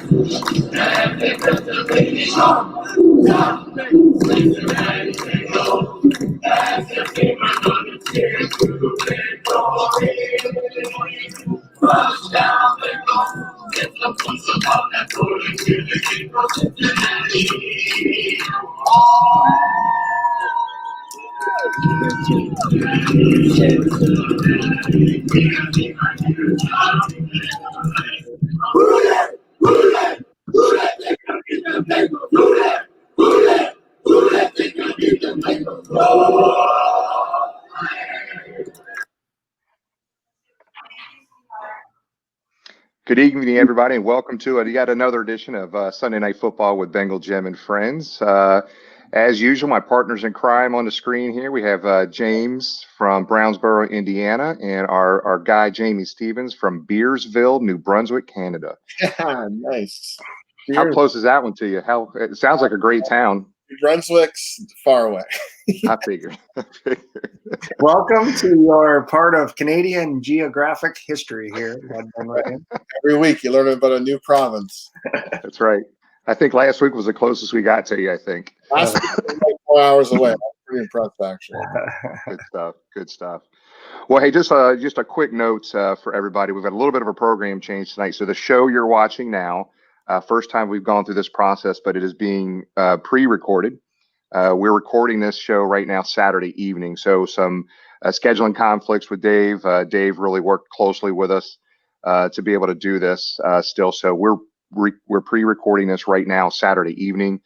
Good evening, everybody, and welcome to yet another edition of Sunday Night Football with Bengal Jim and friends. As usual, my partners in crime on the screen here. We have James from Brownsboro, Indiana, and our guy, Jamie Stevens from Beersville, New Brunswick, Canada. Nice. How close is that one to you? It sounds like a great town. New Brunswick's far away. I figured. Welcome to your part of Canadian geographic history here. Every week you learn about a new province. That's right. I think last week was the closest we got to you, I think. Last week was like 4 hours away. I'm pretty impressed, actually. Good stuff. Good stuff. Well, hey, just a quick note for everybody. We've had a little bit of a program change tonight. So the show you're watching now, first time we've gone through this process, but it is being pre-recorded. We're recording this show right now Saturday evening. So some scheduling conflicts with Dave. Dave really worked closely with us to be able to do this still. So we're pre-recording this right now Saturday evening.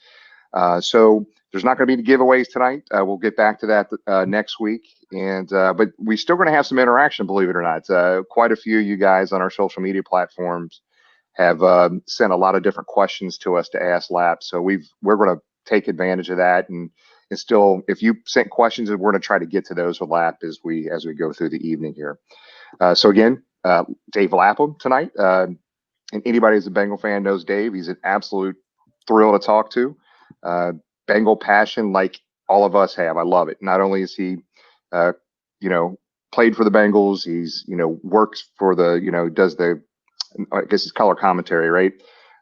So there's not going to be any giveaways tonight. We'll get back to that next week. And but we're still going to have some interaction, believe it or not. Quite a few of you guys on our social media platforms have sent a lot of different questions to us to ask Lap. So we're going to take advantage of that, and still, if you sent questions, we're going to try to get to those with Lap as we go through the evening here. So again, Dave Lapham tonight, and anybody who's a Bengal fan knows Dave. He's an absolute thrill to talk to. Bengal passion, like all of us have. I love it. Not only is he, played for the Bengals, he's works for the does the, I guess it's color commentary, right?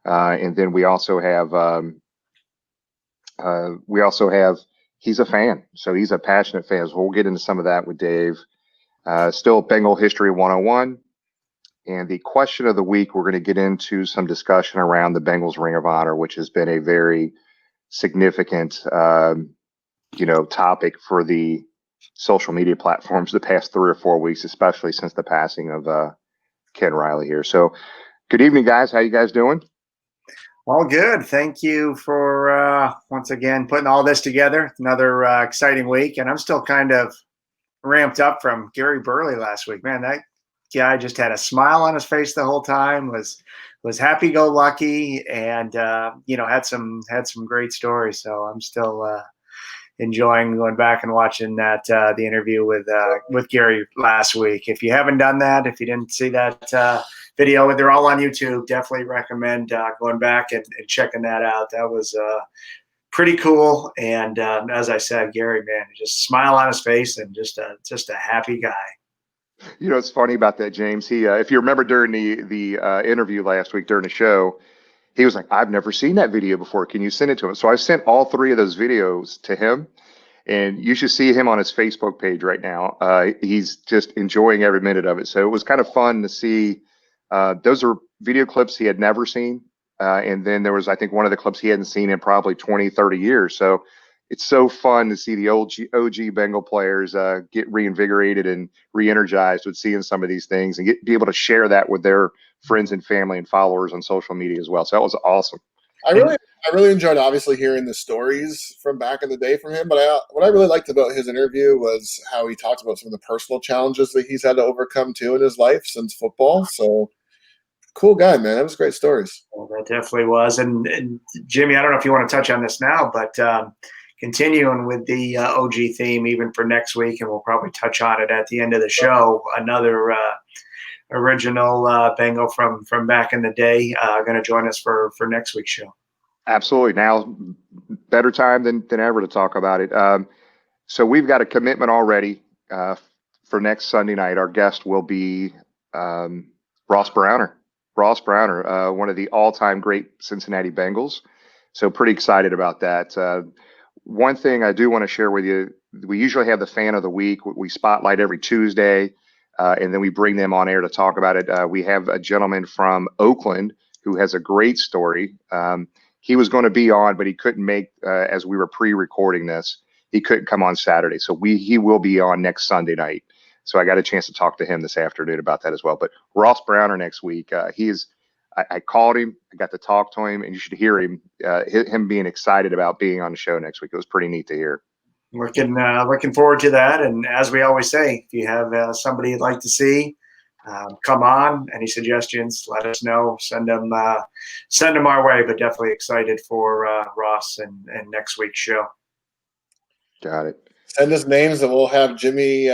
And then we also have. He's a fan, so he's a passionate fan. So we'll get into some of that with Dave. Still Bengal History 101. And the question of the week, we're going to get into some discussion around the Bengals Ring of Honor, which has been a very significant, topic for the social media platforms the past 3 or 4 weeks, especially since the passing of Ken Riley here. So good evening, guys. How you guys doing? All good. Thank you for once again putting all this together. Another exciting week, and I'm still kind of ramped up from Gary Burley last week. Man, that guy just had a smile on his face the whole time. Was happy-go-lucky, and had some great stories. So I'm still enjoying going back and watching that the interview with Gary last week. If you haven't done that, if you didn't see that video, they're all on YouTube. Definitely recommend going back and checking that out. That was pretty cool. And as I said, Gary, man, just smile on his face and just a happy guy. It's funny about that, James. He, if you remember during the interview last week during the show, he was like, "I've never seen that video before. Can you send it to him?" So I sent all 3 of those videos to him, and you should see him on his Facebook page right now. He's just enjoying every minute of it. So it was kind of fun to see. Those are video clips he had never seen. And then there was, I think, one of the clips he hadn't seen in probably 20, 30 years. So it's so fun to see the OG Bengal players get reinvigorated and re-energized with seeing some of these things and be able to share that with their friends and family and followers on social media as well. So that was awesome. I really enjoyed obviously hearing the stories from back in the day from him. But what I really liked about his interview was how he talked about some of the personal challenges that he's had to overcome too in his life since football. So cool guy, man. That was great stories. Well, that definitely was. And Jimmy, I don't know if you want to touch on this now, but continuing with the OG theme even for next week, and we'll probably touch on it at the end of the show, another original Bengal from back in the day going to join us for next week's show. Absolutely. Now, better time than ever to talk about it. So we've got a commitment already for next Sunday night. Our guest will be Ross Browner. Ross Browner, one of the all-time great Cincinnati Bengals. So pretty excited about that. One thing I do want to share with you, we usually have the fan of the week. We spotlight every Tuesday, and then we bring them on air to talk about it. We have a gentleman from Oakland who has a great story. He was going to be on, but he couldn't make, as we were pre-recording this, he couldn't come on Saturday. So he will be on next Sunday night. So I got a chance to talk to him this afternoon about that as well. But Ross Browner next week, I called him, I got to talk to him, and you should hear him being excited about being on the show next week. It was pretty neat to hear. Looking forward to that. And as we always say, if you have somebody you'd like to see come on, any suggestions, let us know. Send them our way. But definitely excited for Ross and next week's show. Got it. Send us names and we'll have Jimmy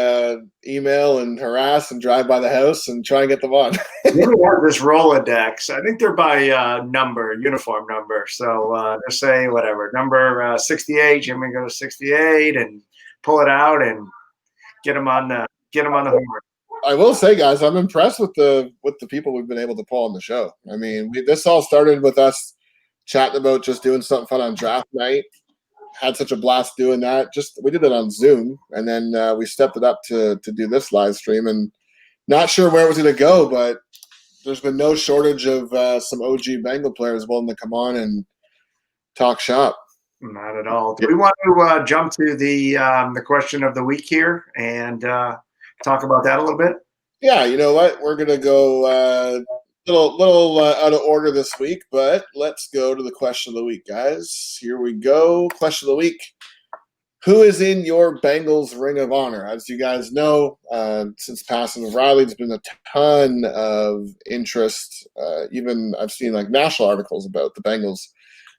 email and harass and drive by the house and try and get them on. Jimmy has this Rolodex. I think they're by uniform number. So just say whatever, number 68, Jimmy goes 68 and pull it out and get him on the horn. I will say, guys, I'm impressed with the people we've been able to pull on the show. I mean, this all started with us chatting about just doing something fun on draft night. Had such a blast doing that. We did it on Zoom, and then we stepped it up to do this live stream. And not sure where it was going to go, but there's been no shortage of some OG Bengal players willing to come on and talk shop. Not at all. Do we want to jump to the question of the week here and talk about that a little bit? Yeah, you know what? We're going to go little out of order this week, but let's go to the question of the week, guys. Here we go. Question of the week. Who is in your Bengals Ring of Honor? As you guys know, since passing of Riley, there's been a ton of interest. Even I've seen like national articles about the Bengals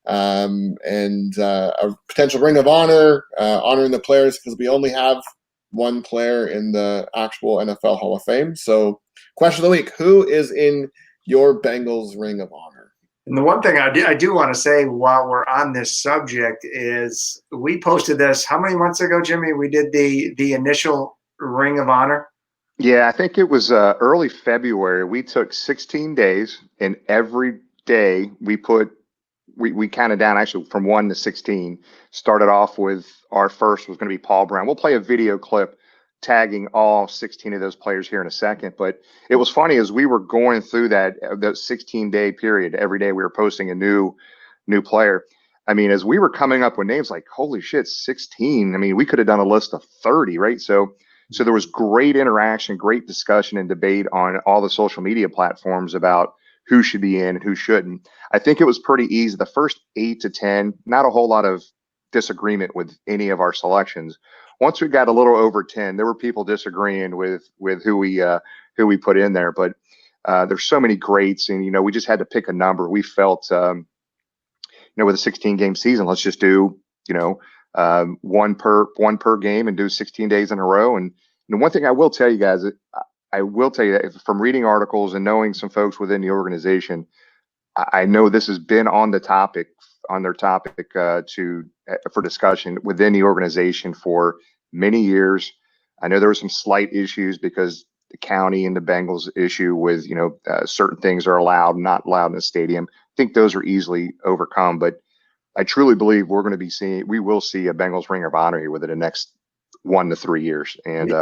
and a potential Ring of Honor, honoring the players because we only have one player in the actual NFL Hall of Fame. So question of the week, who is in your Bengals Ring of Honor? And the one thing I do want to say while we're on this subject is we posted this how many months ago, Jimmy? We did the initial Ring of Honor. Yeah, I think it was early February. We took 16 days, and every day we counted down actually from 1 to 16. Started off with our first was going to be Paul Brown. We'll play a video clip tagging all 16 of those players here in a second. But it was funny as we were going through that 16-day period, every day we were posting a new player. I mean, as we were coming up with names like, holy shit, 16. I mean, we could have done a list of 30, right? So there was great interaction, great discussion and debate on all the social media platforms about who should be in and who shouldn't. I think it was pretty easy. The first 8 to 10, not a whole lot of disagreement with any of our selections. Once we got a little over 10, there were people disagreeing with who we put in there. But there's so many greats, and we just had to pick a number. We felt, with a 16-game season, let's just do one per game and do 16 days in a row. And one thing I will tell you guys, I will tell you that from reading articles and knowing some folks within the organization, I know this has been on their topic for discussion within the organization for many years. I know there were some slight issues because the county and the Bengals issue with certain things are allowed, not allowed in the stadium. I think those are easily overcome, but I truly believe we will see a Bengals Ring of Honor here within the next 1 to 3 years. And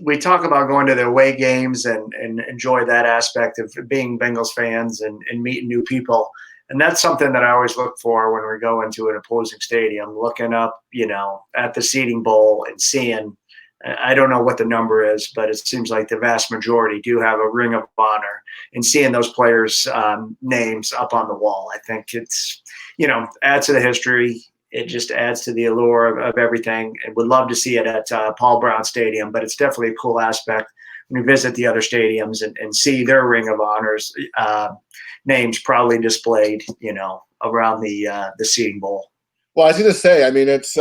we talk about going to the away games and enjoy that aspect of being Bengals fans and meeting new people. And that's something that I always look for when we go into an opposing stadium, looking up, at the seating bowl and seeing, I don't know what the number is, but it seems like the vast majority do have a Ring of Honor, and seeing those players' names up on the wall. I think it's, adds to the history. It just adds to the allure of everything. And would love to see it at Paul Brown Stadium, but it's definitely a cool aspect when you visit the other stadiums and see their Ring of Honors names probably displayed, around the seating bowl. Well, I was going to say, I mean, it's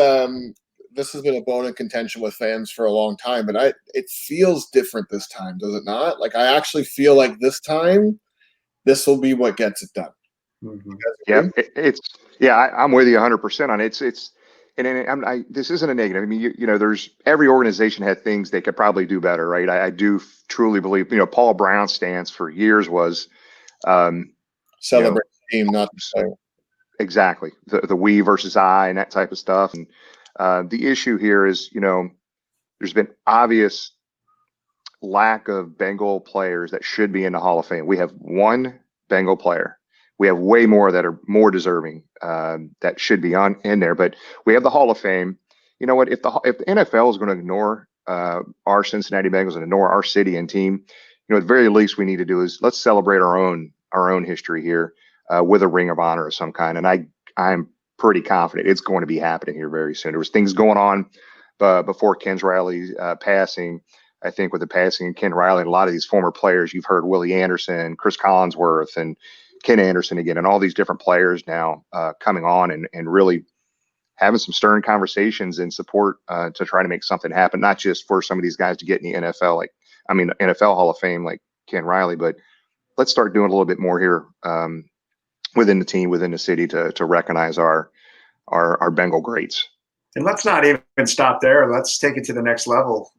this has been a bone of contention with fans for a long time, but it feels different this time, does it not? Like, I actually feel like this time, this will be what gets it done. Mm-hmm. I'm with you 100% on it. This isn't a negative. I mean, there's every organization had things they could probably do better, right? I do truly believe, Paul Brown's stance for years was Celebrate the team, not the player. Exactly. The we versus I and that type of stuff. And the issue here is, there's been obvious lack of Bengal players that should be in the Hall of Fame. We have one Bengal player. We have way more that are more deserving that should be in there. But we have the Hall of Fame. You know what? If the NFL is going to ignore our Cincinnati Bengals and ignore our city and team, at the very least we need to do is let's celebrate our own history here with a Ring of Honor of some kind. And I'm pretty confident it's going to be happening here very soon. There was things going on before Ken Riley's passing. I think with the passing of Ken Riley and a lot of these former players, you've heard Willie Anderson, Chris Collinsworth, and Ken Anderson again, and all these different players now coming on and really having some stern conversations and support to try to make something happen, not just for some of these guys to get in the NFL, NFL Hall of Fame like Ken Riley, but let's start doing a little bit more here within the team, within the city to recognize our Bengal greats. And let's not even stop there. Let's take it to the next level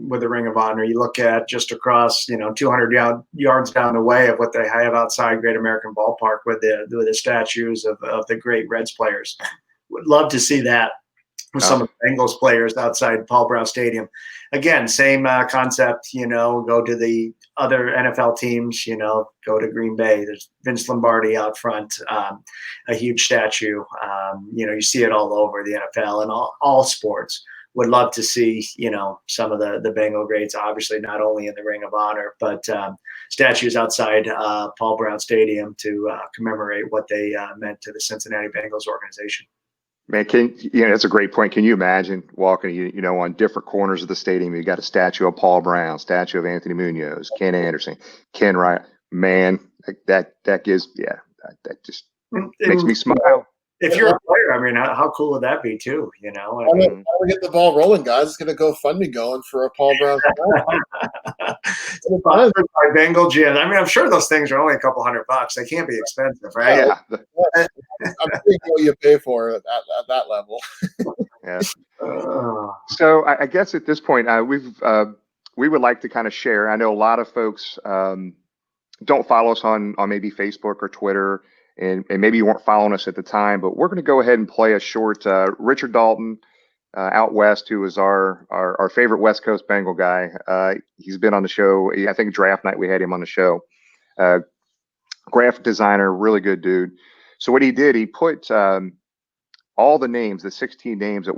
with the Ring of Honor. You look at just across, 200 yards down the way of what they have outside Great American Ballpark with the statues of the great Reds players. Would love to see that with some of the Bengals players outside Paul Brown Stadium. Again, same concept, go to the other NFL teams, go to Green Bay. There's Vince Lombardi out front, a huge statue. You see it all over the NFL and all sports. Would love to see, some of the Bengal greats, obviously not only in the Ring of Honor, but statues outside Paul Brown Stadium to commemorate what they meant to the Cincinnati Bengals organization. Man, that's a great point. Can you imagine walking, on different corners of the stadium? You got a statue of Paul Brown, statue of Anthony Munoz, Ken Anderson, Ken Wright. Man, that gives, that just makes me smile. If you're a player, how cool would that be too? How do we get the ball rolling, guys? It's going to GoFundMe going for a Paul Brown. Sponsored by Bengal Jim. I'm sure those things are only a couple $100. They can't be expensive, right? Yeah. I'm thinking what you pay for at that level. Yeah. So I guess at this point, we would like to kind of share. I know a lot of folks don't follow us on maybe Facebook or Twitter. And maybe you weren't following us at the time, but we're going to go ahead and play a short Richard Dalton out west, who is our favorite West Coast Bengal guy. He's been on the show. I think draft night we had him on the show. Graphic designer, really good dude. So what he did, he put all the names, the 16 names that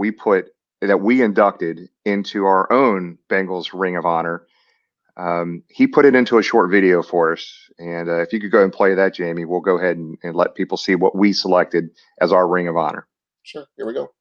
we inducted into our own Bengals Ring of Honor. He put it into a short video for us. And if you could go and play that, Jamie, we'll go ahead and let people see what we selected as our Ring of Honor. Sure. Here we go.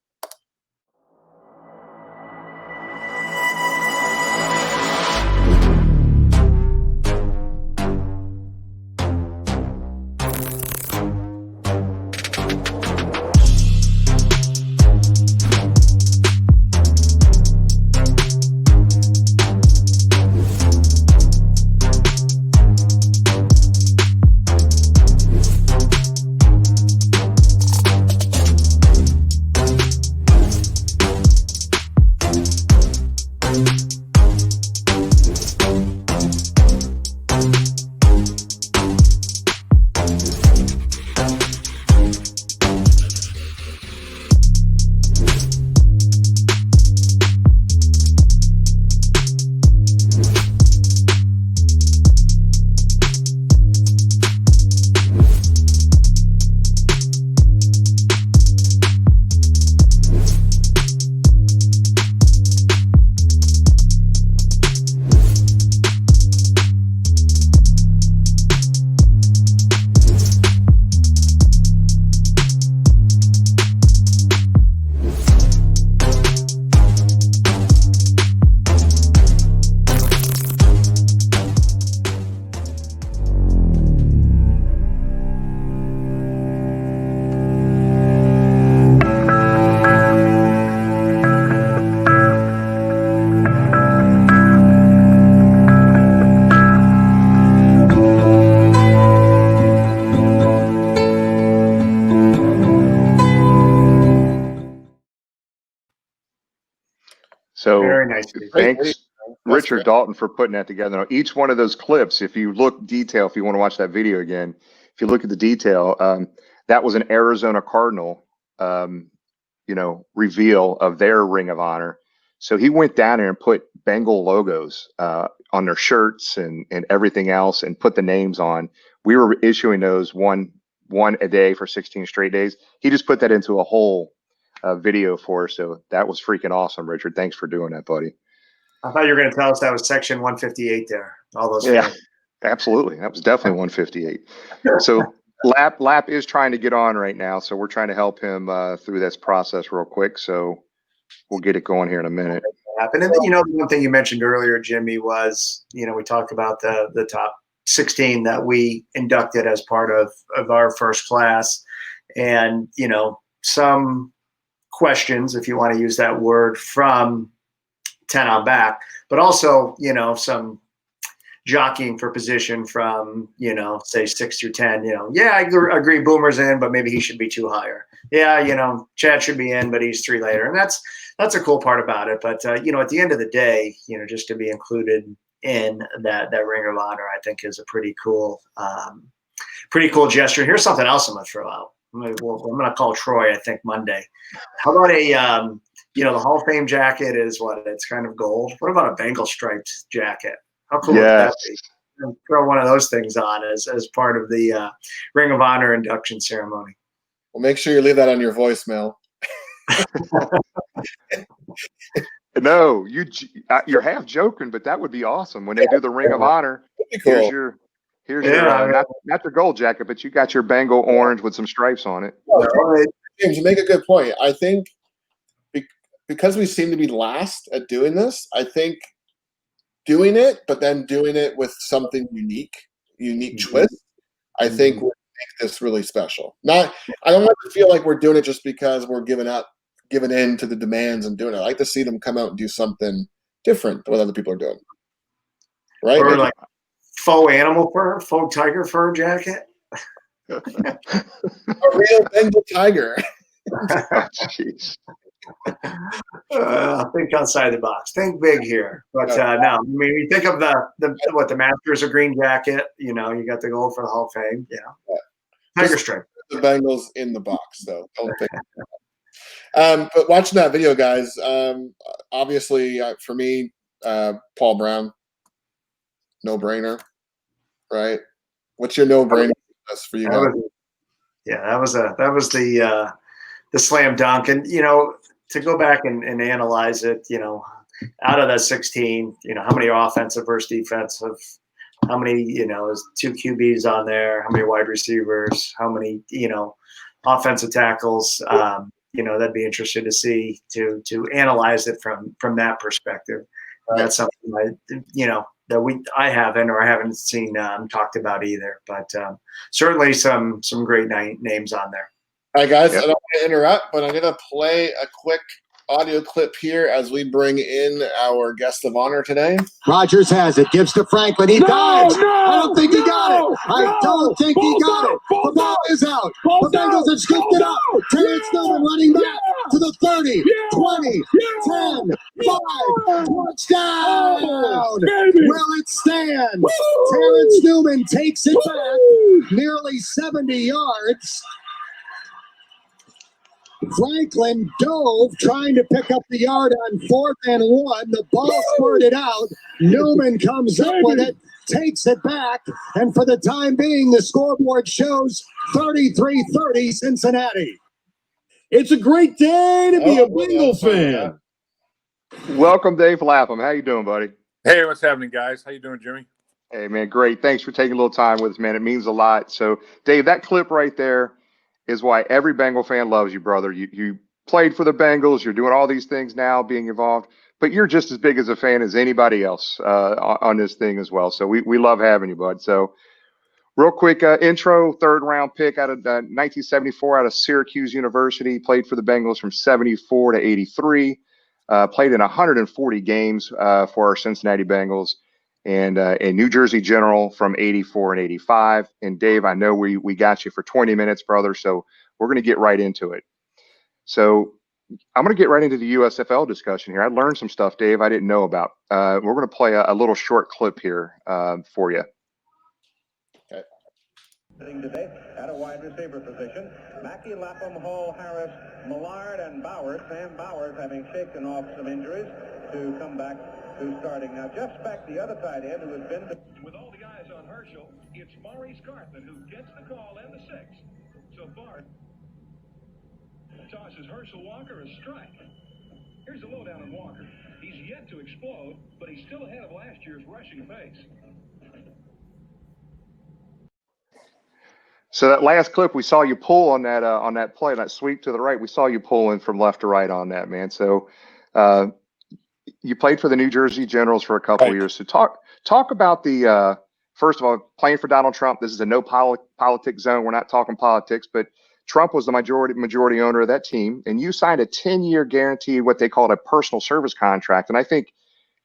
So very nice. Thanks. Richard great. Dalton for putting that together. Now, each one of those clips, if you look detail, if you want to watch that video again, if you look at the detail, that was an Arizona Cardinal, reveal of their Ring of Honor. So he went down there and put Bengal logos on their shirts and everything else, and put the names on. We were issuing those one a day for 16 straight days. He just put that into a whole video for us. So that was freaking awesome, Richard. Thanks for doing that, buddy. I thought you were going to tell us that was section 158 there. All those. Yeah, absolutely. That was definitely 158. So Lap is trying to get on right now. So we're trying to help him through this process real quick. So we'll get it going here in a minute. And then, the one thing you mentioned earlier, Jimmy, was, we talked about the top 16 that we inducted as part of our first class. And, some questions, if you want to use that word, from 10 on back, but also, some jockeying for position from, say 6 through 10, I agree Boomer's in, but maybe he should be 2 higher. Yeah, Chad should be in, but he's 3 later. And that's a cool part about it. But, at the end of the day, just to be included in that Ring of Honor, I think is a pretty cool gesture. Here's something else I'm going to throw out. I'm going to call Troy, I think, Monday. How about the Hall of Fame jacket is it's kind of gold. What about a Bengal striped jacket? How cool would that be? And throw one of those things on as part of the Ring of Honor induction ceremony. Well, make sure you leave that on your voicemail. No, you're half joking, but that would be awesome when they do the Ring of Honor. Cool. Here's your not the gold jacket, but you got your Bengal orange with some stripes on it. James, you make a good point. I think because we seem to be last at doing this, I think doing it, but then doing it with something unique twist, I think would make this really special. I don't want to feel like we're doing it just because we're giving in to the demands and doing it. I like to see them come out and do something different than what other people are doing. Right? Or like faux animal fur, faux tiger fur jacket. A real Bengal tiger. Oh, jeez. Think outside the box. Think big here. But no, you think of the Masters of green jacket. You got the gold for the Hall of Fame. Tiger stripe. The Bengals in the box, though. Don't think. But watching that video, guys, obviously for me, Paul Brown, no brainer, right? What's your no brainer for you guys? That was the slam dunk, and to go back and analyze it, out of that 16, how many offensive versus defensive, how many, is 2 QBs on there, how many wide receivers, how many, offensive tackles, that'd be interesting to see, to analyze it from that perspective. Right. That's something I haven't seen talked about either, but certainly some great names on there. All right, guys, I don't want to interrupt, but I'm going to play a quick audio clip here as we bring in our guest of honor today. Rodgers has it, gives to Franklin. He dives. I don't think he got it. I don't think he got it. The ball is out. The Bengals have scooped it up. Terrence Newman running back to the 30, 20, 10, 5. Touchdown. Will it stand? Terrence Newman takes it back nearly 70 yards. Franklin dove, trying to pick up the yard on 4th and 1. The ball squirted out. Newman comes up with it, takes it back, and for the time being, the scoreboard shows 33-30 Cincinnati. It's a great day to be a Bengal fan. Welcome, Dave Lapham. How you doing, buddy? Hey, what's happening, guys? How you doing, Jimmy? Hey, man, great. Thanks for taking a little time with us, man. It means a lot. So, Dave, that clip right there is why every Bengal fan loves you, brother. You played for the Bengals. You're doing all these things now, being involved, but you're just as big as a fan as anybody else on this thing as well. So we love having you, bud. So real quick intro, 3rd round pick out of 1974 out of Syracuse University, played for the Bengals from 74 to 83, played in 140 games for our Cincinnati Bengals, and a New Jersey General from 84 and 85. And Dave, I know we got you for 20 minutes, brother. So we're going to get right into it. So I'm going to get right into the USFL discussion here. I learned some stuff, Dave, I didn't know about. We're going to play a little short clip here for you. Today at a wide receiver position, Mackey, Lapham, Hall, Harris, Millard, and Bowers. Sam Bowers having shaken off some injuries to come back to starting. Now, Jeff Speck, the other tight end, who has been with all the eyes on Herschel, it's Maurice Cartman who gets the call and the 6. So Bart tosses Herschel Walker a strike. Here's the lowdown on Walker. He's yet to explode, but he's still ahead of last year's rushing pace. So that last clip, we saw you pull on that play, that sweep to the right. We saw you pulling from left to right on that, man. So you played for the New Jersey Generals for a couple of years. So talk about the first of all, playing for Donald Trump. This is a no politics zone. We're not talking politics, but Trump was the majority owner of that team, and you signed a 10-year guarantee, what they called a personal service contract. And I think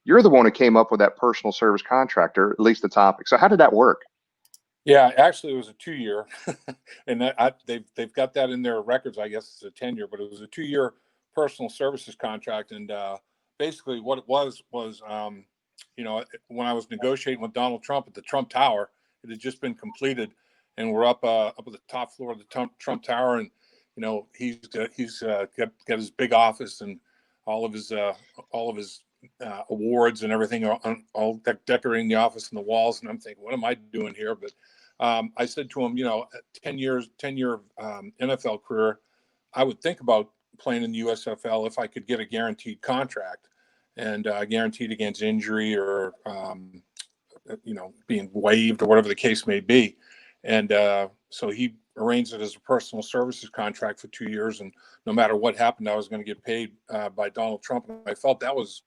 you're the one who came up with that personal service contract, or at least the topic. So how did that work? Yeah, actually, it was a 2-year, and they've got that in their records. I guess it's a 10-year, but it was a 2-year personal services contract. And basically, what it was you know, when I was negotiating with Donald Trump at the Trump Tower, it had just been completed, and we're up at the top floor of the Trump Tower, and you know, he's got his big office and all of his awards and everything all decorating the office and the walls. And I'm thinking, what am I doing here? But I said to him, you know, 10-year NFL career, I would think about playing in the USFL if I could get a guaranteed contract and guaranteed against injury or, you know, being waived or whatever the case may be. And so he arranged it as a personal services contract for 2 years. And no matter what happened, I was going to get paid by Donald Trump. And I felt that was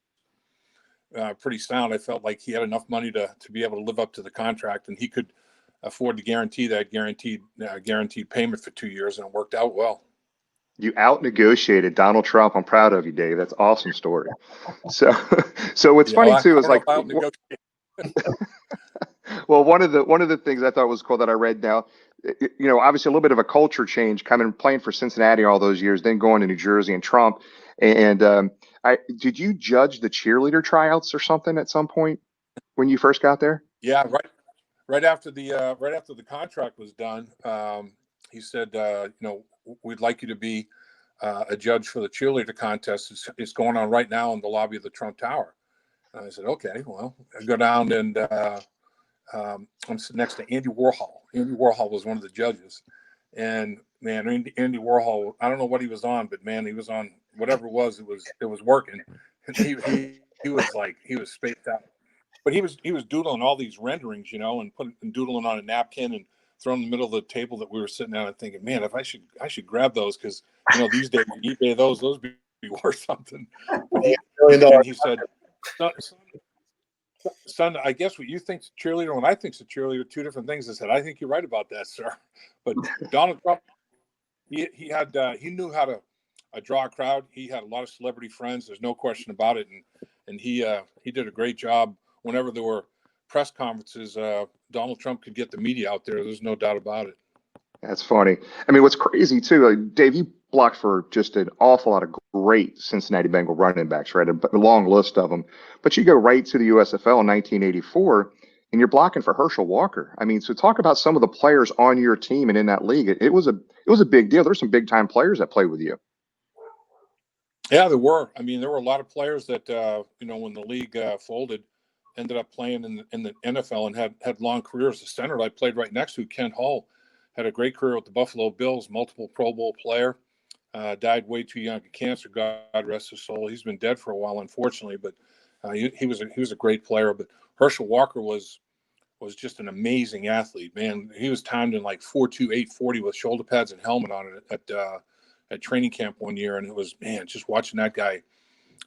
pretty sound. I felt like he had enough money to be able to live up to the contract, and he could afford to guarantee that guaranteed payment for 2 years, and it worked out well. You out-negotiated Donald Trump. I'm proud of you, Dave. That's an awesome story. So what's funny too is like, well, one of the things I thought was cool that I read now, you know, obviously a little bit of a culture change coming playing for Cincinnati all those years, then going to New Jersey and Trump. And did you judge the cheerleader tryouts or something at some point when you first got there? Yeah, right after the contract was done, he said, you know, we'd like you to be a judge for the cheerleader contest. It's going on right now in the lobby of the Trump Tower. And I said, okay, well, I go down and I'm sitting next to Andy Warhol. Andy Warhol was one of the judges, and man, Andy Warhol, I don't know what he was on, but man, he was on whatever it was working. And he was spaced out. But he was doodling all these renderings, you know, and doodling on a napkin and throwing in the middle of the table that we were sitting at and thinking, man, if I should grab those, because you know these days you eBay those be worth something. But he said, son, I guess what you think's a cheerleader and what I think's a cheerleader, two different things. I said, I think you're right about that, sir. But Donald Trump, he knew how to draw a crowd. He had a lot of celebrity friends. There's no question about it, and he did a great job. Whenever there were press conferences, Donald Trump could get the media out there. There's no doubt about it. That's funny. I mean, what's crazy too, like, Dave, you blocked for just an awful lot of great Cincinnati Bengal running backs, right? A long list of them. But you go right to the USFL in 1984, and you're blocking for Herschel Walker. I mean, so talk about some of the players on your team and in that league. It was a big deal. There's some big time players that played with you. Yeah, there were. I mean, there were a lot of players that you know, when the league folded, ended up playing in the NFL and had long careers. The center I played right next to, Kent Hull, had a great career with the Buffalo Bills, multiple Pro Bowl player, died way too young of cancer. God rest his soul. He's been dead for a while, unfortunately, but he was a great player. But Herschel Walker was just an amazing athlete, man. He was timed in like 4.2, 840 with shoulder pads and helmet on it at training camp one year, and it was, man, just watching that guy.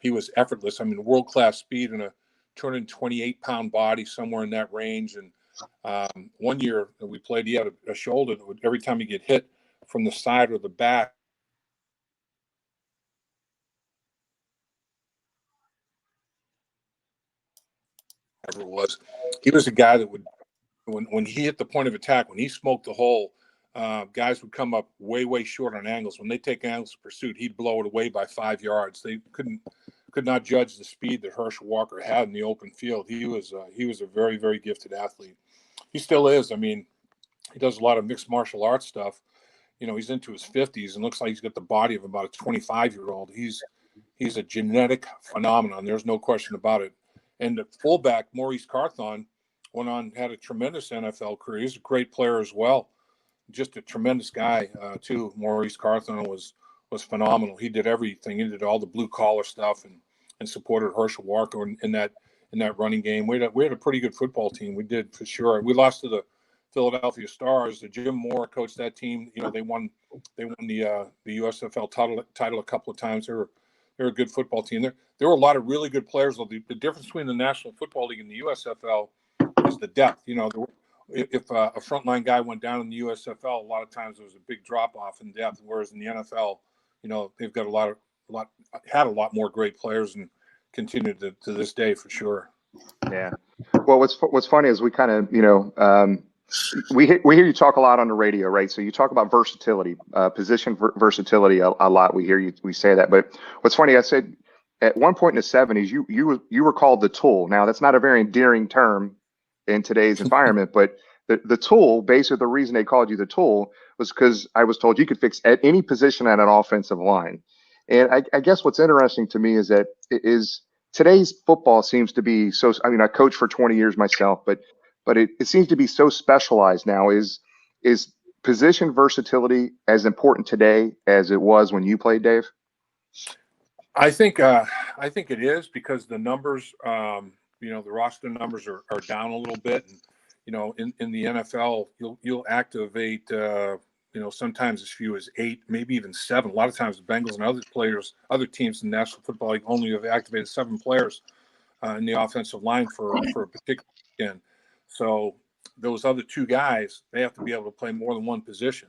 He was effortless. I mean, world-class speed and a 228-pound body, somewhere in that range. And one year that we played, he had a shoulder that would, every time he get hit from the side or the back, whatever it was, he was a guy that would, when he hit the point of attack, when he smoked the hole, guys would come up way short on angles. When they take angles of pursuit, he'd blow it away by 5 yards. They could not judge the speed that Herschel Walker had in the open field. He was a very gifted athlete. He still is. I mean, he does a lot of mixed martial arts stuff. You know, he's into his 50s and looks like he's got the body of about a 25-year-old. He's a genetic phenomenon. There's no question about it. And the fullback, Maurice Carthon, had a tremendous NFL career. He's a great player as well. Just a tremendous guy, too. Maurice Carthon was phenomenal. He did everything. He did all the blue-collar stuff and supported Herschel Walker in that running game. We had a pretty good football team. We did, for sure. We lost to the Philadelphia Stars. Jim Moore coached that team. You know, they won the USFL title a couple of times. They're a good football team. There were a lot of really good players. The difference between the National Football League and the USFL is the depth. You know, if a frontline guy went down in the USFL, a lot of times there was a big drop off in depth. Whereas in the NFL, you know, they've got had a lot more great players and continue to this day for sure. Yeah. Well, what's funny is we kind of, you know, we hear you talk a lot on the radio, right? So you talk about versatility, position versatility a lot. We say that. But what's funny, I said at one point in the 70s, you were called the tool. Now that's not a very endearing term in today's environment, but the tool, basically the reason they called you the tool was because I was told you could fix at any position at an offensive line. And I guess what's interesting to me is that today's football seems to be so. I mean, I coached for 20 years myself, but it seems to be so specialized now. Is position versatility as important today as it was when you played, Dave? I think it is, because the numbers, you know, the roster numbers are down a little bit. And, you know, in the NFL, you'll activate, you know, sometimes as few as 8, maybe even 7. A lot of times the Bengals and other teams in the National Football League only have activated 7 players in the offensive line for a particular weekend. So those other 2 guys, they have to be able to play more than one position.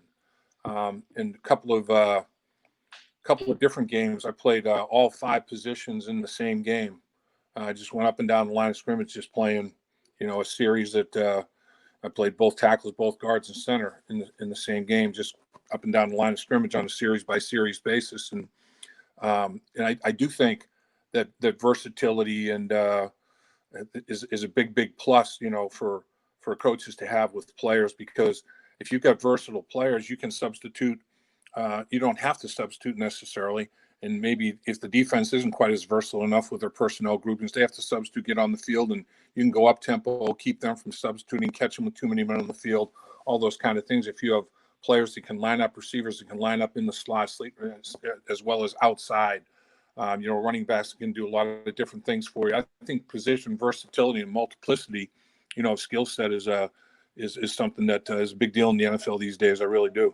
In a couple of different games, I played all 5 positions in the same game. I just went up and down the line of scrimmage, just playing, you know, a series that I played both tackles, both guards, and center in the same game, just up and down the line of scrimmage on a series by series basis. And I do think that versatility and is a big plus, you know, for coaches to have with players, because if you've got versatile players, you can substitute. You don't have to substitute necessarily. And maybe if the defense isn't quite as versatile enough with their personnel groupings, they have to substitute, get on the field, and you can go up tempo, keep them from substituting, catch them with too many men on the field, all those kind of things. If you have players that can line up, receivers that can line up in the slot, as well as outside, you know, running backs can do a lot of different things for you. I think position versatility and multiplicity, you know, skill set is something that is a big deal in the NFL these days. I really do.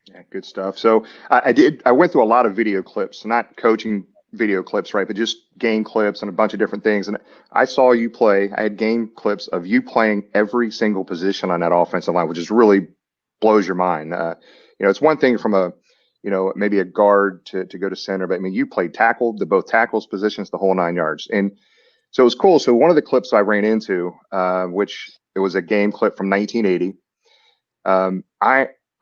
Yeah, good stuff. So I went through a lot of video clips, not coaching video clips, right, but just game clips and a bunch of different things. And I saw you play. I had game clips of you playing every single position on that offensive line, which just really blows your mind. You know, it's one thing from maybe a guard to go to center, but I mean, you played tackle, both tackles positions, the whole 9 yards. And so it was cool. So one of the clips I ran into, which it was a game clip from 1980.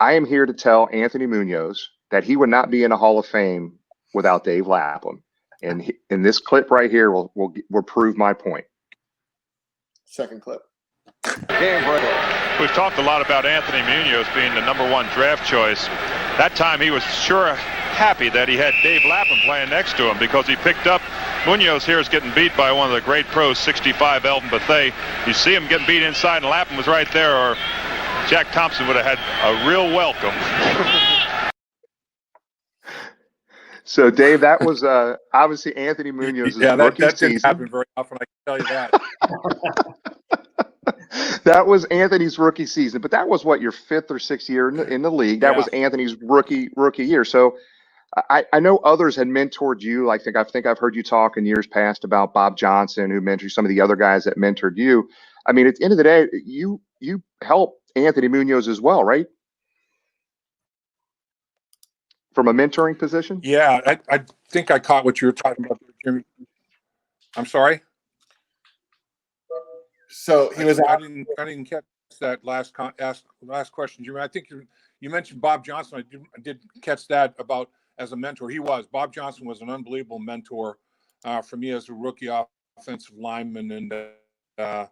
I am here to tell Anthony MUNOZ that he would not be in a Hall of Fame without Dave Lapham. And in this clip right here will prove my point. Second clip. We've talked a lot about Anthony MUNOZ being the #1 draft choice. That time he was sure happy that he had Dave Lapham playing next to him, because he picked up MUNOZ here is getting beat by one of the great pros, 65 Elton Bethea. You see him getting beat inside, and Lapham was right there, or Jack Thompson would have had a real welcome. So, Dave, that was obviously Anthony MUNOZ's rookie season. Didn't happen very often, I can tell you that. That was Anthony's rookie season, but that was your 5th or 6th year in the league. That was Anthony's rookie year. So, I know others had mentored you. I think I've heard you talk in years past about Bob Johnson, who mentored some of the other guys that mentored you. I mean, at the end of the day, you helped Anthony MUNOZ as well, right? From a mentoring position? Yeah, I think I caught what you were talking about, Jimmy. I'm sorry. So he was. I didn't catch. that last question, Jimmy. I think you mentioned Bob Johnson. I did catch that about as a mentor. Bob Johnson was an unbelievable mentor for me as a rookie offensive lineman, and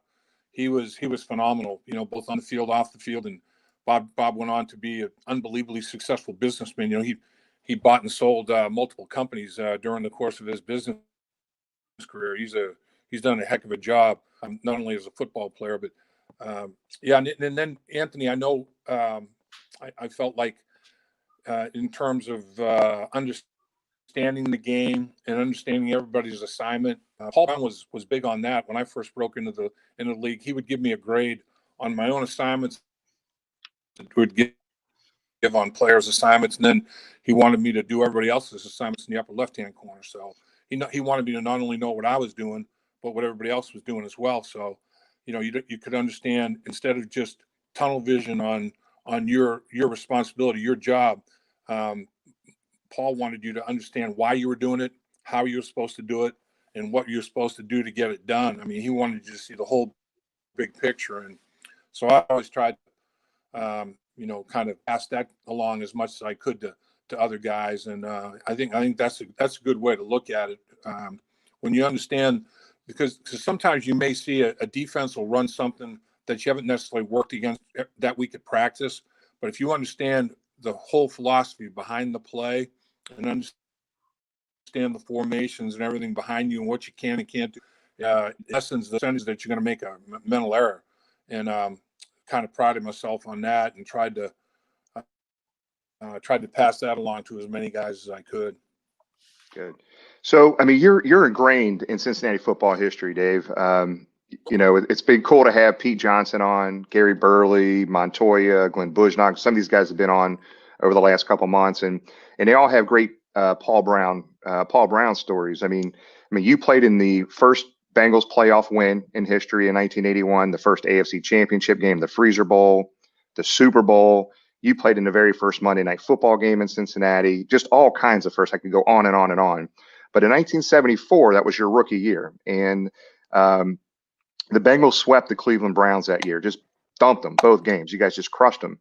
he was phenomenal. You know, both on the field, off the field, and Bob went on to be an unbelievably successful businessman. You know, he bought and sold multiple companies during the course of his business career. He's done a heck of a job, not only as a football player, but yeah. And then Anthony, I know I felt like in terms of understanding the game and understanding everybody's assignment, Paul Brown was big on that. When I first broke into the league, he would give me a grade on my own assignments, would give on players' assignments, and then he wanted me to do everybody else's assignments in the upper left-hand corner. So he wanted me to not only know what I was doing, but what everybody else was doing as well. So, you know, you could understand, instead of just tunnel vision on your responsibility, your job, Paul wanted you to understand why you were doing it, how you were supposed to do it, and what you're supposed to do to get it done. I mean, he wanted you to see the whole big picture. And so I always tried to, you know, kind of pass that along as much as I could to other guys. And I think that's a good way to look at it. When you understand, because sometimes you may see a defense will run something that you haven't necessarily worked against that week at practice. But if you understand the whole philosophy behind the play and understand the formations and everything behind you and what you can and can't do, in essence, the percentage that you're going to make a mental error. And kind of prided myself on that and tried to pass that along to as many guys as I could. Good. So, I mean, you're ingrained in Cincinnati football history, Dave. You know, it's been cool to have Pete Johnson on, Gary Burley, Montoya, Glenn Bujnock. Some of these guys have been on over the last couple of months, and they all have great Paul Brown stories. I mean, you played in the first Bengals playoff win in history in 1981, the first AFC Championship game, the Freezer Bowl, the Super Bowl. You played in the very first Monday Night Football game in Cincinnati, just all kinds of firsts. I could go on and on and on. But in 1974, that was your rookie year. And the Bengals swept the Cleveland Browns that year, just dumped them both games. You guys just crushed them.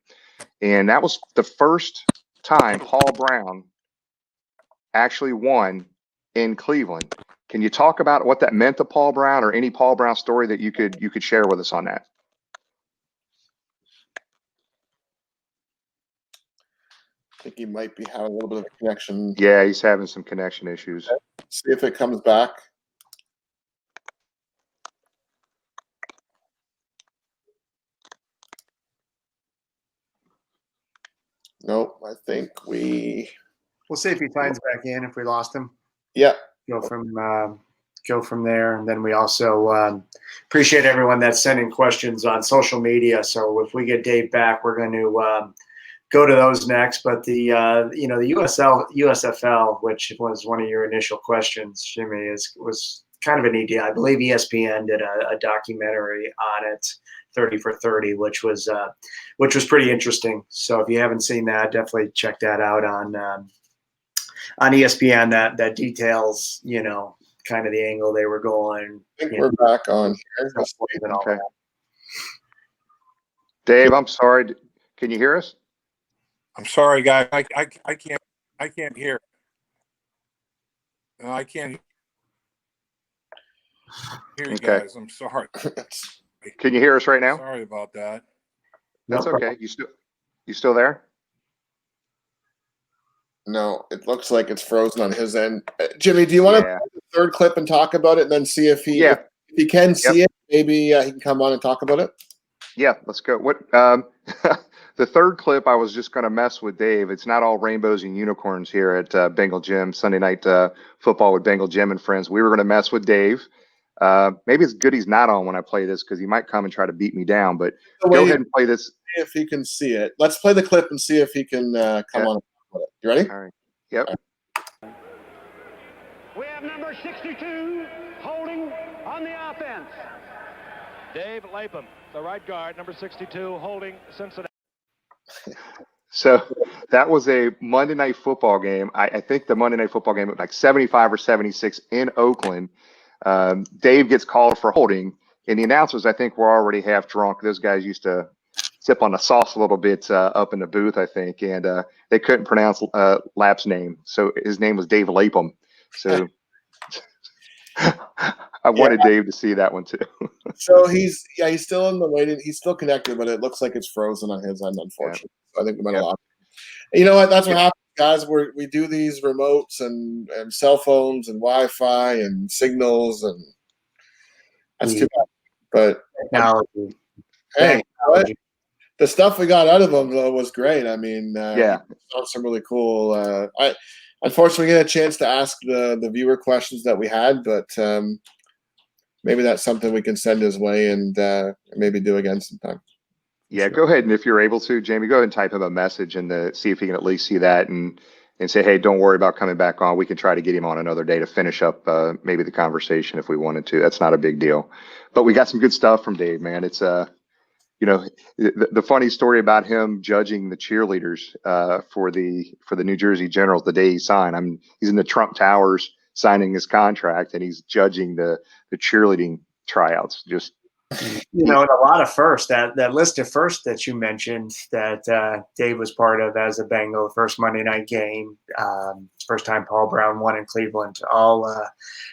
And that was the first time Paul Brown actually won in Cleveland. Can you talk about what that meant to Paul Brown, or any Paul Brown story that you could share with us on that? I think he might be having a little bit of a connection. Yeah, he's having some connection issues. See if it comes back. Nope, I think we'll see if he signs back in if we lost him. Yeah. Go from there. And then we also appreciate everyone that's sending questions on social media. So if we get Dave back, we're going to go to those next. But the USFL, which was one of your initial questions, Jimmy, was kind of an idea. I believe ESPN did a documentary on it, 30 for 30, which was pretty interesting. So if you haven't seen that, definitely check that out on ESPN. That details, you know, kind of the angle they were going. I think we're back on here. Okay. Dave, I'm sorry. Can you hear us? I'm sorry, guys. I can't hear. I can't hear you guys. I'm sorry. Can you hear us right now? Sorry about that. That's okay. You still there? No, it looks like it's frozen on his end. Jimmy, do you want to play the third clip and talk about it, and then see if he if he can see it? Maybe he can come on and talk about it. Yeah, let's go. What the third clip? I was just going to mess with Dave. It's not all rainbows and unicorns here at Bengal Jim, Sunday night football with Bengal Jim and friends. We were going to mess with Dave. Maybe it's good he's not on when I play this, because he might come and try to beat me down. But go ahead and play this. If he can see it, let's play the clip and see if he can come on. You ready? All right. Yep. We have number 62 holding on the offense. Dave Lapham, the right guard, number 62, holding Cincinnati. So that was a Monday Night Football game. I think the Monday Night Football game was like 75 or 76 in Oakland. Dave gets called for holding. And the announcers, I think, were already half drunk. Those guys used to sip on the sauce a little bit up in the booth, I think, and they couldn't pronounce Lap's name, so his name was Dave Lapham. So I wanted Dave to see that one too. So he's still in the waiting. He's still connected, but it looks like it's frozen on his end, unfortunately. So I think we might have lost. You know what? That's what happens, guys. We do these remotes and cell phones and Wi-Fi and signals, and that's too bad. But technology. Hey, the stuff we got out of them though was great. I mean, some really cool. I unfortunately get a chance to ask the viewer questions that we had, but maybe that's something we can send his way and maybe do again sometime. Yeah, go ahead, and if you're able to, Jamie, go ahead and type him a message and see if he can at least see that and say, hey, don't worry about coming back on. We can try to get him on another day to finish up maybe the conversation if we wanted to. That's not a big deal. But we got some good stuff from Dave, man. It's you know, the funny story about him judging the cheerleaders for the New Jersey Generals the day he signed. He's in the Trump Towers signing his contract, and he's judging the cheerleading tryouts. Just and a lot of firsts. That list of firsts that you mentioned that Dave was part of as a Bengal, first Monday night game, first time Paul Brown won in Cleveland. All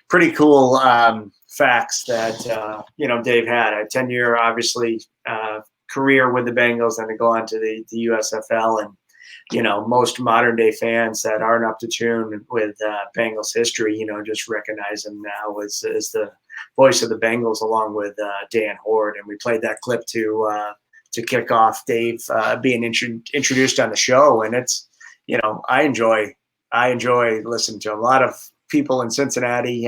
pretty cool facts that Dave had a 10-year obviously career with the Bengals and to go on to the USFL, and most modern day fans that aren't up to tune with Bengals history just recognize him now as the voice of the Bengals along with Dan Horde. And we played that clip to kick off Dave being introduced on the show, and it's I enjoy listening to him. A lot of people in Cincinnati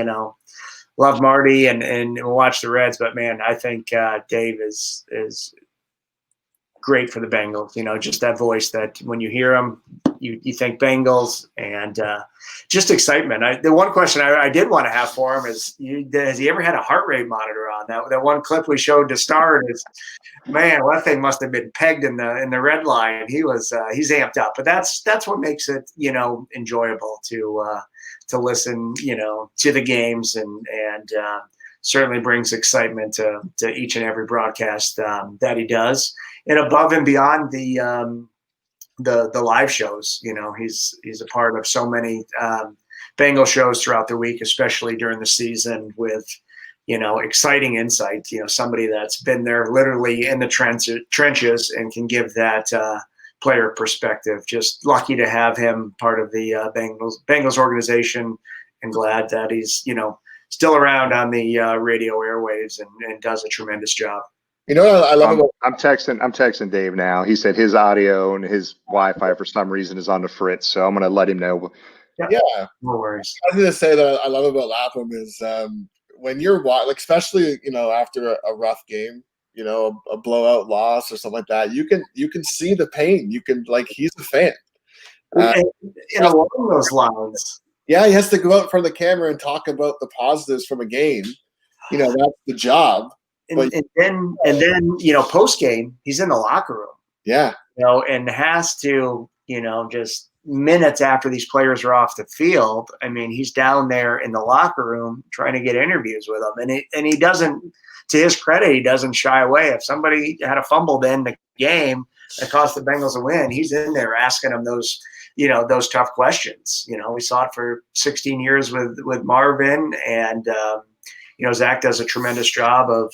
love Marty and watch the Reds, but man, I think Dave is great for the Bengals. Just that voice that when you hear him, you think Bengals, and just excitement. The one question I did want to have for him is, has he ever had a heart rate monitor on? That one clip we showed to start is, man, that thing must have been pegged in the red line. He's amped up, but that's what makes it enjoyable to listen to the games, and certainly brings excitement to each and every broadcast that he does. And above and beyond the live shows, he's a part of so many Bengal shows throughout the week, especially during the season, with exciting insight. Somebody that's been there literally in the trenches and can give that player perspective. Just lucky to have him part of the Bengals organization, and glad that he's still around on the radio airwaves and does a tremendous job. I love about I'm texting Dave now. He said his audio and his Wi-Fi for some reason is on the fritz, so I'm going to let him know. Yeah, no worries. I was going to say that I love about Lapham is when you're watching, especially after a rough game, a blowout loss or something like that, you can see the pain. You can he's a fan. And along those lines, yeah, he has to go out in front of the camera and talk about the positives from a game. That's the job. And then post game, he's in the locker room. Yeah. And has to, just minutes after these players are off the field. I mean, he's down there in the locker room trying to get interviews with them. And he doesn't, to his credit, he doesn't shy away. If somebody had a fumble in the game that cost the Bengals a win, he's in there asking them those tough questions. We saw it for 16 years with Marvin, and Zach does a tremendous job of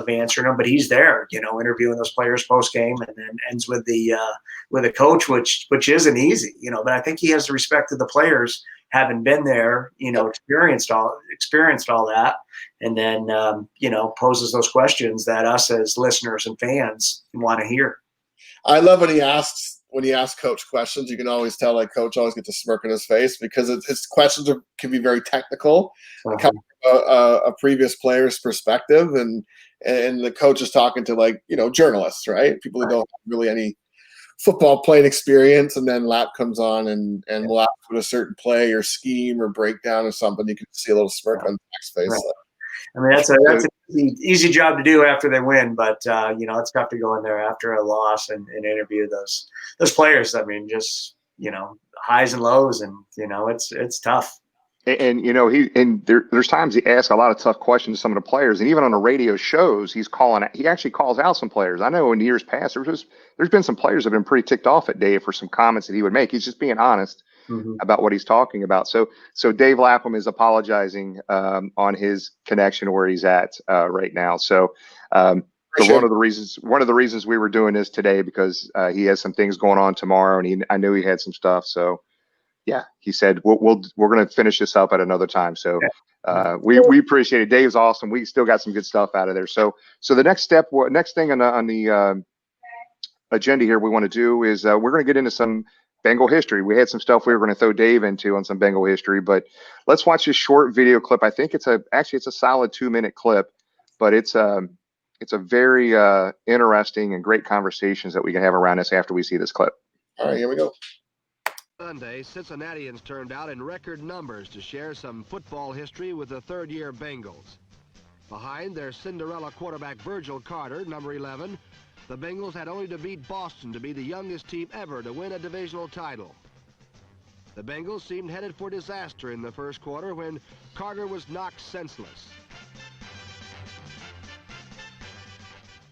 answering them, but he's there, interviewing those players post game, and then ends with the coach, which isn't easy, but I think he has the respect of the players, having been there, experienced all that, and then, poses those questions that us as listeners and fans want to hear. I love when he asks Coach questions. You can always tell, Coach always gets a smirk on his face, because his questions can be very technical, coming from a previous player's perspective, and the coach is talking to journalists, right? People who don't have really any football playing experience, and then Lap comes on and will ask with a certain play or scheme or breakdown or something. You can see a little smirk on Zach's face. Right. I mean, that's an easy job to do after they win, but it's tough to go in there after a loss and interview those players. I mean, just highs and lows, and it's tough. And you know, there's times he asks a lot of tough questions to some of the players, and even on the radio shows, he actually calls out some players. I know in years past, there's been some players that have been pretty ticked off at Dave for some comments that he would make. He's just being honest about what he's talking about. So Dave Lapham is apologizing on his connection where he's at right now. So one of the reasons we were doing this today, because he has some things going on tomorrow, and I knew he had some stuff. So yeah, he said we're going to finish this up at another time. So we appreciate it. Dave's awesome. We still got some good stuff out of there. So the next thing on the agenda here we want to do is we're going to get into some Bengal history. We had some stuff we were going to throw Dave into on some Bengal history, but let's watch this short video clip. I think it's a solid 2-minute clip, but it's a very interesting and great conversations that we can have around this after we see this clip. All right, here we go. Sunday, Cincinnatians turned out in record numbers to share some football history with the third-year Bengals. Behind their Cinderella quarterback Virgil Carter, number 11, the Bengals had only to beat Boston to be the youngest team ever to win a divisional title. The Bengals seemed headed for disaster in the first quarter when Carter was knocked senseless.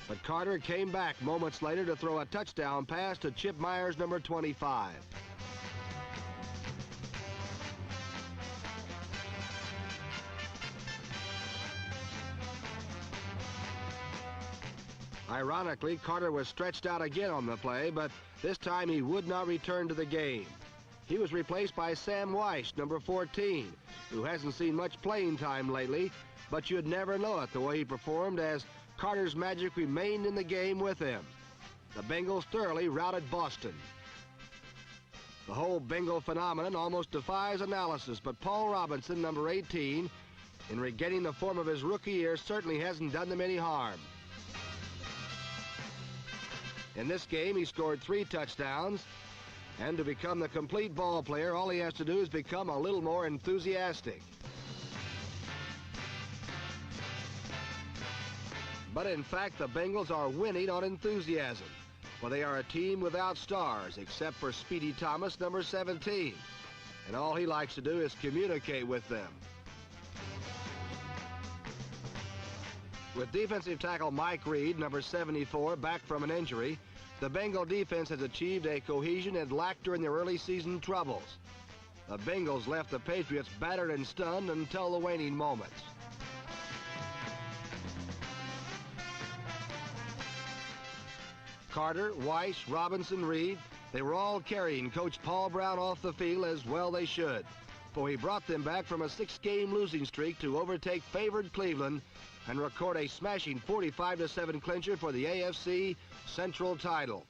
But Carter came back moments later to throw a touchdown pass to Chip Myers, number 25. Ironically, Carter was stretched out again on the play, but this time he would not return to the game. He was replaced by Sam Weiss, number 14, who hasn't seen much playing time lately, but you'd never know it the way he performed as Carter's magic remained in the game with him. The Bengals thoroughly routed Boston. The whole Bengal phenomenon almost defies analysis, but Paul Robinson, number 18, in regaining the form of his rookie year, certainly hasn't done them any harm. In this game, he scored 3 touchdowns, and to become the complete ball player, all he has to do is become a little more enthusiastic. But in fact, the Bengals are winning on enthusiasm, for they are a team without stars, except for Speedy Thomas, number 17, and all he likes to do is communicate with them. With defensive tackle Mike Reed, number 74, back from an injury, the Bengal defense has achieved a cohesion it lacked during their early season troubles. The Bengals left the Patriots battered and stunned until the waning moments. Carter, Weiss, Robinson, Reed, they were all carrying Coach Paul Brown off the field as well they should, for he brought them back from a 6-game losing streak to overtake favored Cleveland and record a smashing 45-7 clincher for the AFC Central title.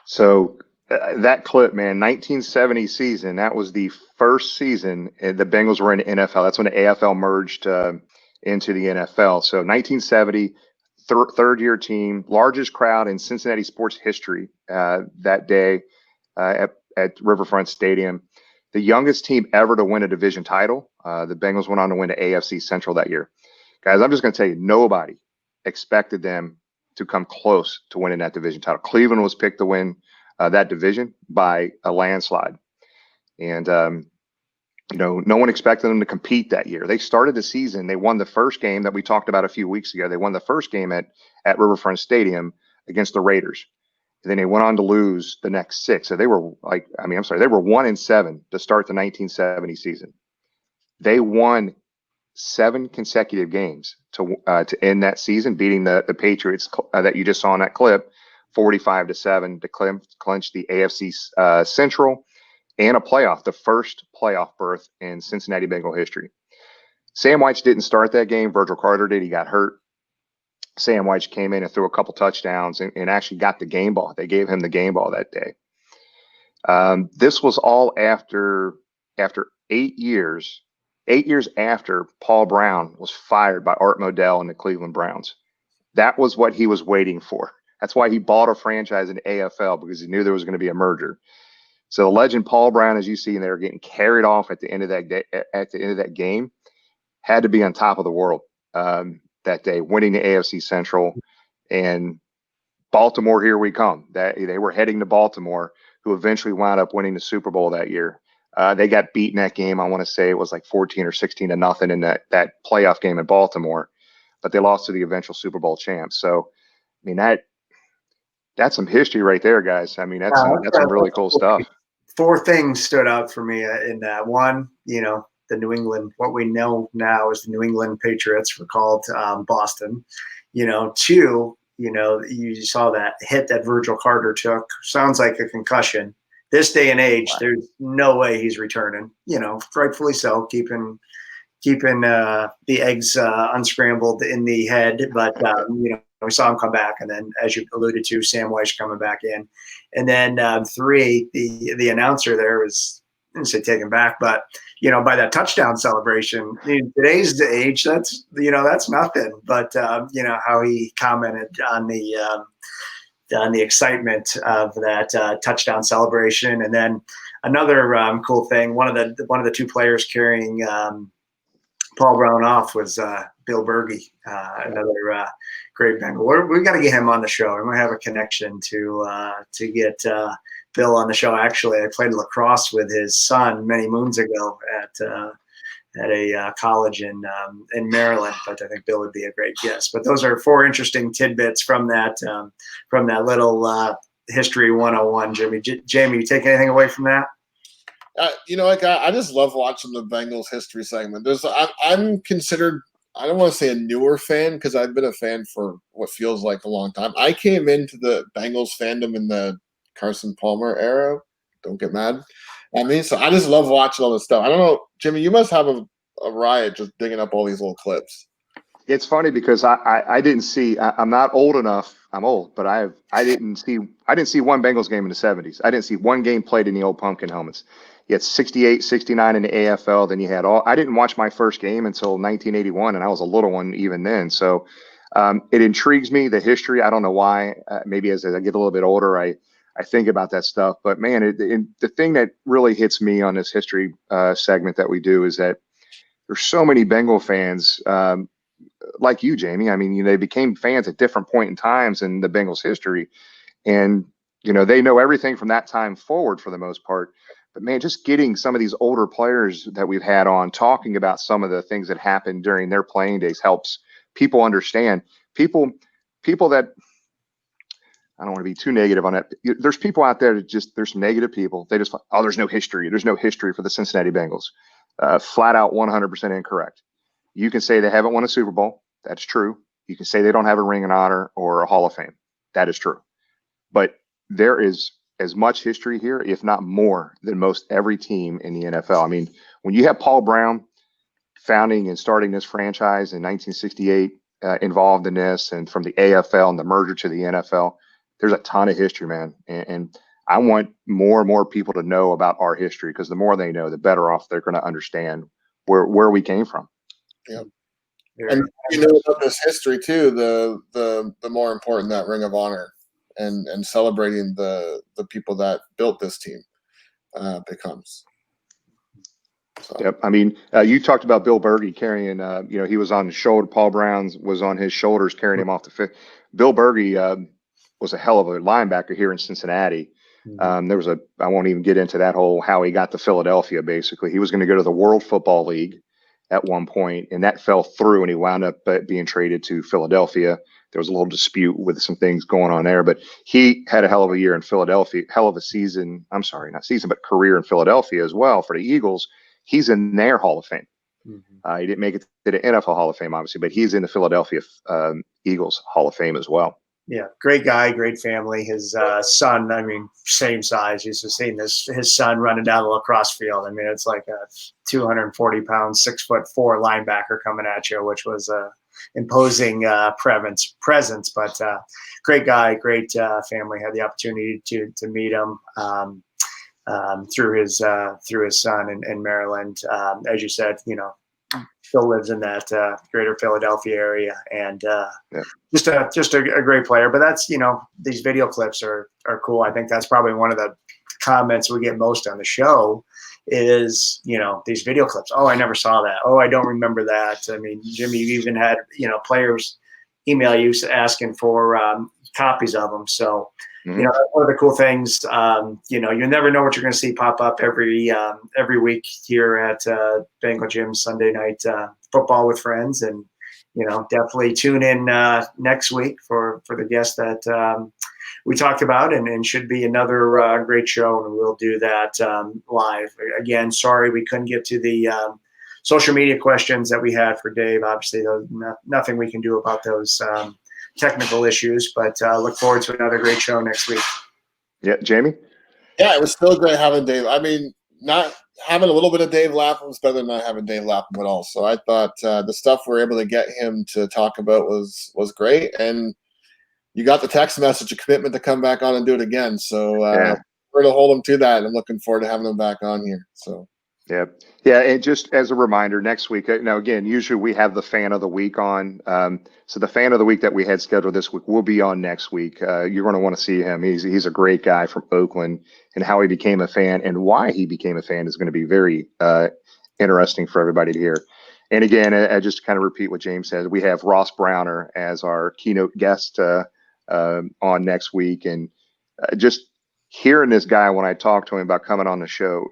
So that clip, man, 1970 season, that was the first season the Bengals were in the NFL. That's when the AFL merged into the NFL. So 1970, third-year team, largest crowd in Cincinnati sports history that day at Riverfront Stadium. The youngest team ever to win a division title. The Bengals went on to win the AFC Central that year. Guys, I'm just going to tell you, nobody expected them to come close to winning that division title. Cleveland was picked to win that division by a landslide. And, no one expected them to compete that year. They started the season. They won the first game that we talked about a few weeks ago. They won the first game at Riverfront Stadium against the Raiders. And then they went on to lose the next 6. So they were they were 1-7 to start the 1970 season. They won 7 consecutive games to end that season, beating the Patriots that you just saw in that clip, 45-7 to clinch the AFC Central and a playoff, the first playoff berth in Cincinnati Bengal history. Sam Weiss didn't start that game. Virgil Carter did. He got hurt. Sam Weiss came in and threw a couple touchdowns and actually got the game ball. They gave him the game ball that day. This was all after 8 years. 8 years after Paul Brown was fired by Art Modell and the Cleveland Browns. That was what he was waiting for. That's why he bought a franchise in the AFL, because he knew there was going to be a merger. So the legend Paul Brown, as you see, and they were getting carried off at the end of that day, at the end of that game, had to be on top of the world that day, winning the AFC Central. And Baltimore, here we come. That they were heading to Baltimore, who eventually wound up winning the Super Bowl that year. They got beaten that game. I want to say it was like 14 or 16 to nothing in that playoff game in Baltimore, but they lost to the eventual Super Bowl champs. So, I mean, that's some history right there, guys. I mean, that's some really cool stuff. 4 things stood out for me in that. One, the New England, what we know now as the New England Patriots, were called Boston. 2, you saw that hit that Virgil Carter took. Sounds like a concussion. This day and age, there's no way he's returning. Rightfully so, keeping the eggs unscrambled in the head. But we saw him come back, and then, as you alluded to, Sam Weish coming back in, and then 3, the announcer there was, I didn't say taken back, but by that touchdown celebration in today's age, that's nothing. But how he commented on the excitement of that touchdown celebration. And then another cool thing, one of the 2 players carrying Paul Brown off was Bill Bergey, another great Bengal. We got to get him on the show. I'm going to have a connection to get Bill on the show. Actually, I played lacrosse with his son many moons ago at a college in Maryland, but I think Bill would be a great guest. But those are 4 interesting tidbits from that little history 101. Jamie, you take anything away from that? I just love watching the Bengals history segment. I'm considered, I don't want to say a newer fan, because I've been a fan for what feels like a long time. I came into the Bengals fandom in the Carson Palmer era. Don't get mad at me. So I just love watching all this stuff. I don't know, Jimmy, you must have a riot just digging up all these little clips. It's funny because I didn't see. I'm not old enough. I'm old, but I didn't see one Bengals game in the 70s. I didn't see one game played in the old pumpkin helmets. You had 68, 69 in the AFL. Then you had I didn't watch my first game until 1981, and I was a little one even then. So it intrigues me, the history. I don't know why. Maybe as I get a little bit older, I think about that stuff. But man, the thing that really hits me on this history segment that we do is that there's so many Bengal fans like you, Jamie. I mean, they became fans at different point in times in the Bengals history, and they know everything from that time forward for the most part. But man, just getting some of these older players that we've had on talking about some of the things that happened during their playing days helps people understand. People that, I don't want to be too negative on it. There's people out there that there's some negative people. They just, there's no history. There's no history for the Cincinnati Bengals. Flat out 100% incorrect. You can say they haven't won a Super Bowl. That's true. You can say they don't have a Ring of Honor or a Hall of Fame. That is true. But there is as much history here, if not more, than most every team in the NFL. I mean, when you have Paul Brown founding and starting this franchise in 1968, involved in this, and from the AFL and the merger to the NFL, there's a ton of history, man. And I want more and more people to know about our history, because the more they know, the better off they're going to understand where we came from. Yeah. And about this history too, the more important that Ring of Honor and celebrating the people that built this team becomes. So. Yep. I mean, you talked about Bill Bergey carrying, he was on his shoulder. Paul Brown was on his shoulders carrying him off the field. Bill Bergey was a hell of a linebacker here in Cincinnati. Mm-hmm. I won't even get into that whole how he got to Philadelphia. Basically, he was going to go to the World Football League at one point, and that fell through, and he wound up being traded to Philadelphia. There was a little dispute with some things going on there, but he had a hell of a year in Philadelphia, hell of a season. I'm sorry, not season, but career in Philadelphia as well for the Eagles. He's in their Hall of Fame. Mm-hmm. He didn't make it to the NFL Hall of Fame, obviously, but he's in the Philadelphia Eagles Hall of Fame as well. Yeah, great guy, great family. His son, I mean, same size. He's just seeing his son running down the lacrosse field. I mean, it's like a 240-pound, 6'4" linebacker coming at you, which was a imposing presence. But great guy, great family. Had the opportunity to meet him through his son in Maryland. As you said, still lives in that greater Philadelphia area, and just a great player. But that's, these video clips are cool. I think that's probably one of the comments we get most on the show is, these video clips. Oh, I never saw that. Oh, I don't remember that. I mean, Jimmy, you even had, players email you asking for copies of them. So You know, that's one of the cool things. You know, you never know what you're going to see pop up every week here at Bengal Jim Sunday night football with friends, and you know, definitely tune in next week for the guest that we talked about, and should be another great show, and we'll do that live. Again, sorry we couldn't get to the social media questions that we had for Dave. Obviously, nothing we can do about those technical issues, but look forward to another great show next week. Yeah, Jamie? Yeah, it was still great having Dave. I mean, not having a little bit of Dave Lapham is better than not having Dave Lapham at all. So I thought the stuff we were able to get him to talk about was great. And you got the text message, a commitment to come back on and do it again. So we're going to hold him to that. And I'm looking forward to having him back on here. So. Yeah. And just as a reminder, next week, now again, usually we have the fan of the week on. So the fan of the week that we had scheduled this week will be on next week. You're going to want to see him. He's a great guy from Oakland, and how he became a fan and why he became a fan is going to be very interesting for everybody to hear. And again, I just kind of repeat what James said. We have Ross Browner as our keynote guest on next week, and just hearing this guy, when I talked to him about coming on the show,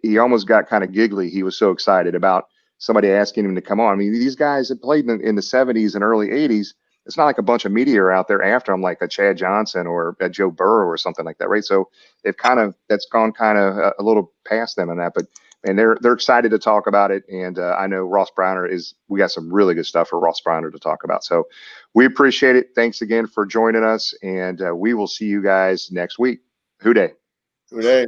he almost got kind of giggly. He was so excited about somebody asking him to come on. I mean, these guys that played in the 70s and early 80s, it's not like a bunch of media are out there after him, like a Chad Johnson or a Joe Burrow or something like that, right? So that's gone kind of a little past them in that, but and they're excited to talk about it. And I know Ross Browner we got some really good stuff for Ross Browner to talk about. So we appreciate it. Thanks again for joining us, and we will see you guys next week. Hoo day. Hoo day.